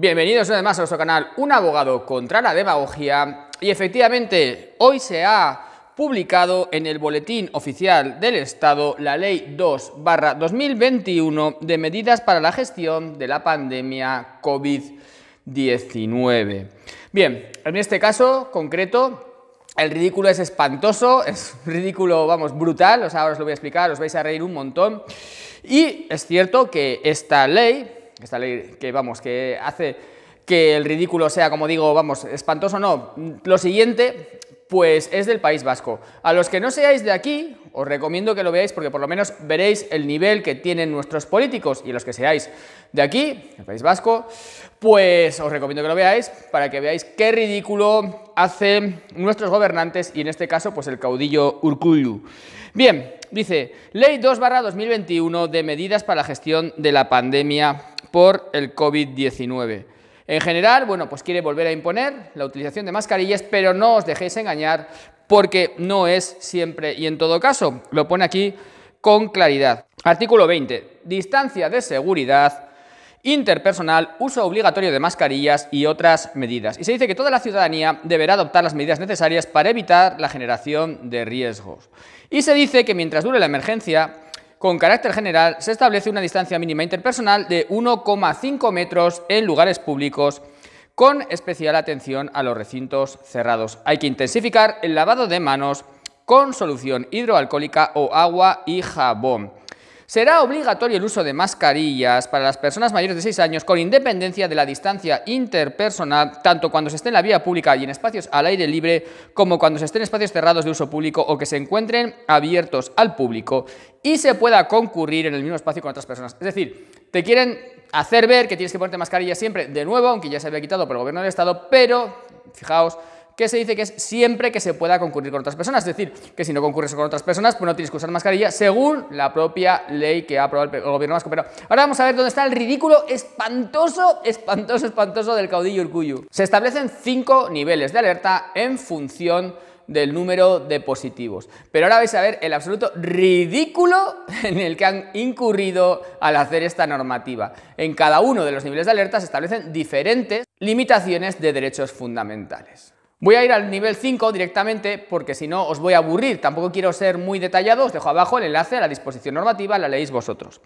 Bienvenidos una vez más a nuestro canal Un abogado contra la demagogia. Y efectivamente, hoy se ha publicado en el Boletín Oficial del Estado la Ley 2/2021 de medidas para la gestión de la pandemia COVID-19. Bien, en este caso concreto, el ridículo es espantoso, es ridículo, vamos, brutal, ahora os lo voy a explicar, os vais a reír un montón. Y es cierto que esta ley que hace que el ridículo sea, como digo, vamos, espantoso, no. Lo siguiente, pues es del País Vasco. A los que no seáis de aquí, os recomiendo que lo veáis porque por lo menos veréis el nivel que tienen nuestros políticos, y los que seáis de aquí, el País Vasco, pues os recomiendo que lo veáis para que veáis qué ridículo hacen nuestros gobernantes y en este caso pues el caudillo Urkullu. Bien, dice Ley 2/2021 de medidas para la gestión de la pandemia por el COVID-19. En general, bueno, pues quiere volver a imponer la utilización de mascarillas, pero no os dejéis engañar porque no es siempre y en todo caso. Lo pone aquí con claridad. Artículo 20. Distancia de seguridad interpersonal, uso obligatorio de mascarillas y otras medidas. Y se dice que toda la ciudadanía deberá adoptar las medidas necesarias para evitar la generación de riesgos. Y se dice que mientras dure la emergencia, con carácter general, se establece una distancia mínima interpersonal de 1,5 metros en lugares públicos, con especial atención a los recintos cerrados. Hay que intensificar el lavado de manos con solución hidroalcohólica o agua y jabón. Será obligatorio el uso de mascarillas para las personas mayores de 6 años con independencia de la distancia interpersonal, tanto cuando se esté en la vía pública y en espacios al aire libre, como cuando se esté en espacios cerrados de uso público o que se encuentren abiertos al público y se pueda concurrir en el mismo espacio con otras personas. Es decir, te quieren hacer ver que tienes que ponerte mascarilla siempre, de nuevo, aunque ya se había quitado por el gobierno del Estado, pero, fijaos, que se dice que es siempre que se pueda concurrir con otras personas, es decir, que si no concurres con otras personas, pues no tienes que usar mascarilla según la propia ley que ha aprobado el gobierno vasco. Pero ahora vamos a ver dónde está el ridículo espantoso del caudillo Urkullu. Se establecen 5 niveles de alerta en función del número de positivos. Pero ahora vais a ver el absoluto ridículo en el que han incurrido al hacer esta normativa. En cada uno de los niveles de alerta se establecen diferentes limitaciones de derechos fundamentales. Voy a ir al nivel 5 directamente porque si no os voy a aburrir, tampoco quiero ser muy detallado, os dejo abajo el enlace a la disposición normativa, la leéis vosotros.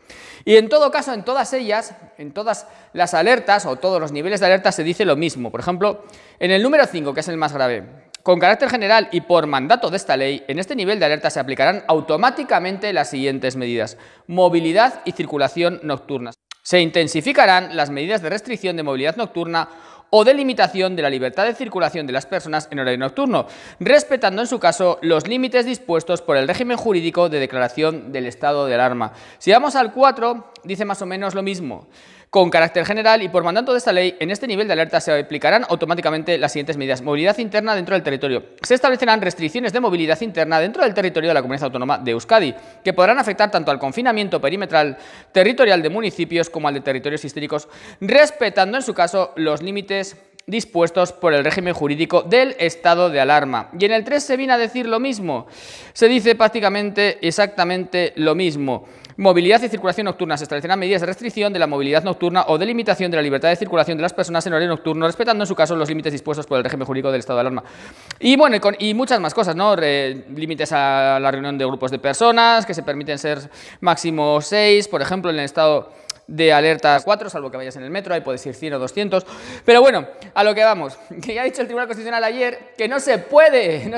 Y en todo caso, en todas ellas, en todas las alertas o todos los niveles de alerta se dice lo mismo. Por ejemplo, en el número 5, que es el más grave, con carácter general y por mandato de esta ley, en este nivel de alerta se aplicarán automáticamente las siguientes medidas: movilidad y circulación nocturnas. Se intensificarán las medidas de restricción de movilidad nocturna o de limitación de la libertad de circulación de las personas en horario nocturno, respetando en su caso los límites dispuestos por el régimen jurídico de declaración del estado de alarma. Si vamos al 4, dice más o menos lo mismo. Con carácter general y por mandato de esta ley, en este nivel de alerta se aplicarán automáticamente las siguientes medidas: movilidad interna dentro del territorio. Se establecerán restricciones de movilidad interna dentro del territorio de la Comunidad Autónoma de Euskadi, que podrán afectar tanto al confinamiento perimetral territorial de municipios como al de territorios históricos, respetando en su caso los límites dispuestos por el régimen jurídico del estado de alarma. Y en el 3 se viene a decir lo mismo, se dice prácticamente exactamente lo mismo. Movilidad y circulación nocturna. Se establecerán medidas de restricción de la movilidad nocturna o de limitación de la libertad de circulación de las personas en horario nocturno, respetando en su caso los límites dispuestos por el régimen jurídico del estado de alarma. Y bueno, y muchas más cosas, ¿no? Límites a la reunión de grupos de personas, que se permiten ser máximo 6, por ejemplo, en el estado de alerta 4, salvo que vayas en el metro, ahí puedes ir 100 o 200. Pero bueno, a lo que vamos, que ya ha dicho el Tribunal Constitucional ayer que no se puede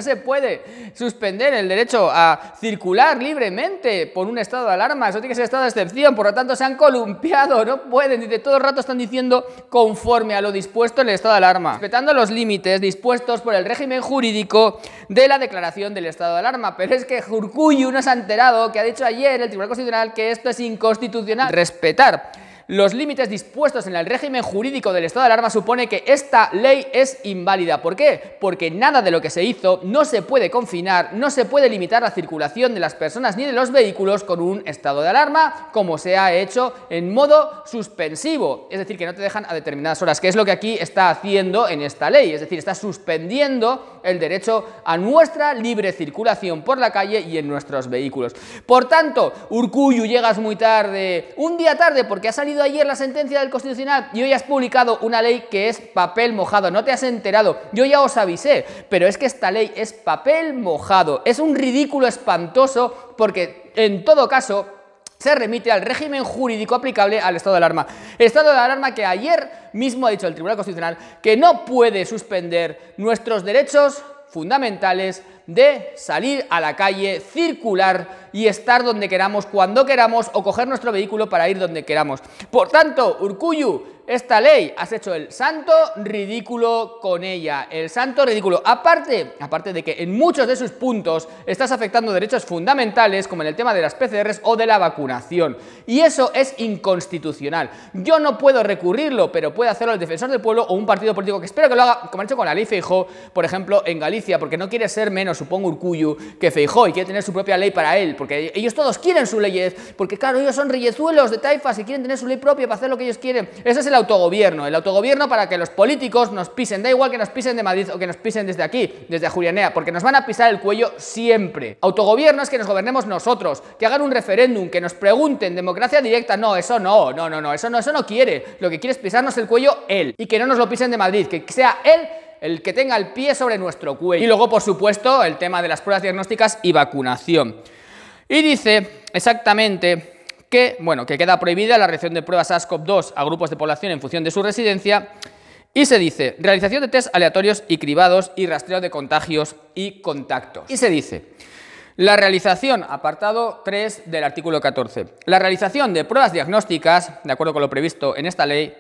suspender el derecho a circular libremente por un estado de alarma. Eso tiene que ser estado de excepción, por lo tanto se han columpiado, no pueden, dice, todo el rato están diciendo conforme a lo dispuesto en el estado de alarma, respetando los límites dispuestos por el régimen jurídico de la declaración del estado de alarma. Pero es que Urkullu no se ha enterado que ha dicho ayer el Tribunal Constitucional que esto es inconstitucional. Respetar los límites dispuestos en el régimen jurídico del estado de alarma supone que esta ley es inválida. ¿Por qué? Porque nada de lo que se hizo no se puede confinar, no se puede limitar la circulación de las personas ni de los vehículos con un estado de alarma, como se ha hecho en modo suspensivo, es decir, que no te dejan a determinadas horas, que es lo que aquí está haciendo en esta ley, es decir, está suspendiendo el derecho a nuestra libre circulación por la calle y en nuestros vehículos. Por tanto, Urkullu, llegas muy tarde, un día tarde, porque ha salido ayer la sentencia del Constitucional y hoy has publicado una ley que es papel mojado. No te has enterado, yo ya os avisé, pero es que esta ley es papel mojado, es un ridículo espantoso, porque en todo caso se remite al régimen jurídico aplicable al estado de alarma. Estado de alarma que ayer mismo ha dicho el Tribunal Constitucional que no puede suspender nuestros derechos fundamentales de salir a la calle, circular y estar donde queramos, cuando queramos, o coger nuestro vehículo para ir donde queramos. Por tanto, Urkullu, esta ley has hecho el santo ridículo con ella, el santo ridículo. Aparte de que en muchos de sus puntos estás afectando derechos fundamentales, como en el tema de las PCRs o de la vacunación, y eso es inconstitucional. Yo no puedo recurrirlo, pero puede hacerlo el Defensor del Pueblo o un partido político, que espero que lo haga, como han hecho con la ley Feijóo, por ejemplo, en Galicia, porque no quiere ser menos, supongo, Urkullu que Feijóo, y quiere tener su propia ley para él, porque ellos todos quieren su ley, porque claro, ellos son reyezuelos de taifas y quieren tener su ley propia para hacer lo que ellos quieren. Ese es el autogobierno para que los políticos nos pisen, da igual que nos pisen de Madrid o que nos pisen desde aquí, desde Ajurianea, porque nos van a pisar el cuello siempre. Autogobierno es que nos gobernemos nosotros, que hagan un referéndum, que nos pregunten, democracia directa, no, eso no, eso no quiere. Lo que quiere es pisarnos el cuello él, y que no nos lo pisen de Madrid, que sea él el que tenga el pie sobre nuestro cuello. Y luego, por supuesto, el tema de las pruebas diagnósticas y vacunación. Y dice exactamente que, bueno, que queda prohibida la realización de pruebas SARS-CoV-2 a grupos de población en función de su residencia, y se dice realización de test aleatorios y cribados y rastreo de contagios y contactos. Y se dice la realización, apartado 3 del artículo 14, la realización de pruebas diagnósticas, de acuerdo con lo previsto en esta ley,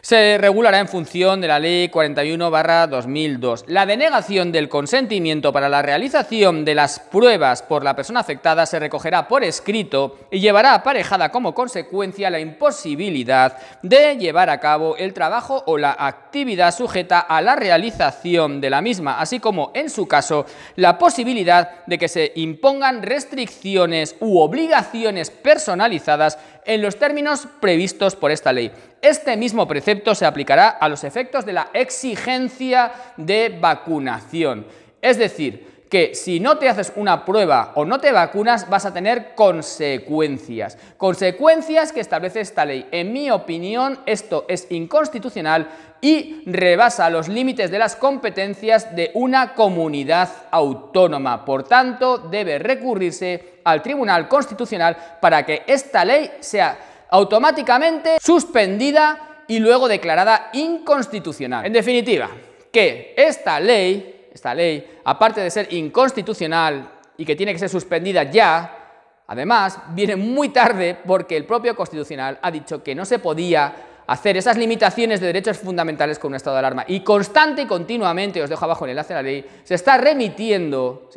se regulará en función de la Ley 41/2002. La denegación del consentimiento para la realización de las pruebas por la persona afectada se recogerá por escrito y llevará aparejada como consecuencia la imposibilidad de llevar a cabo el trabajo o la actividad sujeta a la realización de la misma, así como, en su caso, la posibilidad de que se impongan restricciones u obligaciones personalizadas en los términos previstos por esta ley. Este mismo precepto se aplicará a los efectos de la exigencia de vacunación. Es decir, que si no te haces una prueba o no te vacunas, vas a tener consecuencias. Consecuencias que establece esta ley. En mi opinión, esto es inconstitucional y rebasa los límites de las competencias de una comunidad autónoma. Por tanto, debe recurrirse al Tribunal Constitucional para que esta ley sea automáticamente suspendida y luego declarada inconstitucional. En definitiva, que esta ley, aparte de ser inconstitucional y que tiene que ser suspendida ya, además viene muy tarde porque el propio Constitucional ha dicho que no se podía hacer esas limitaciones de derechos fundamentales con un estado de alarma, y constante y continuamente, os dejo abajo el enlace a la ley, se está remitiendo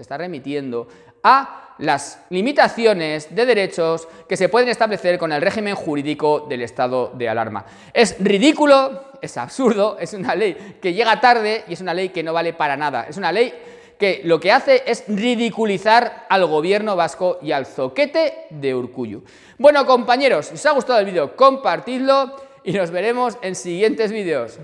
a las limitaciones de derechos que se pueden establecer con el régimen jurídico del estado de alarma. Es ridículo, es absurdo, es una ley que llega tarde y es una ley que no vale para nada. Es una ley que lo que hace es ridiculizar al gobierno vasco y al zoquete de Urkullu. Bueno, compañeros, si os ha gustado el vídeo, compartidlo y nos veremos en siguientes vídeos.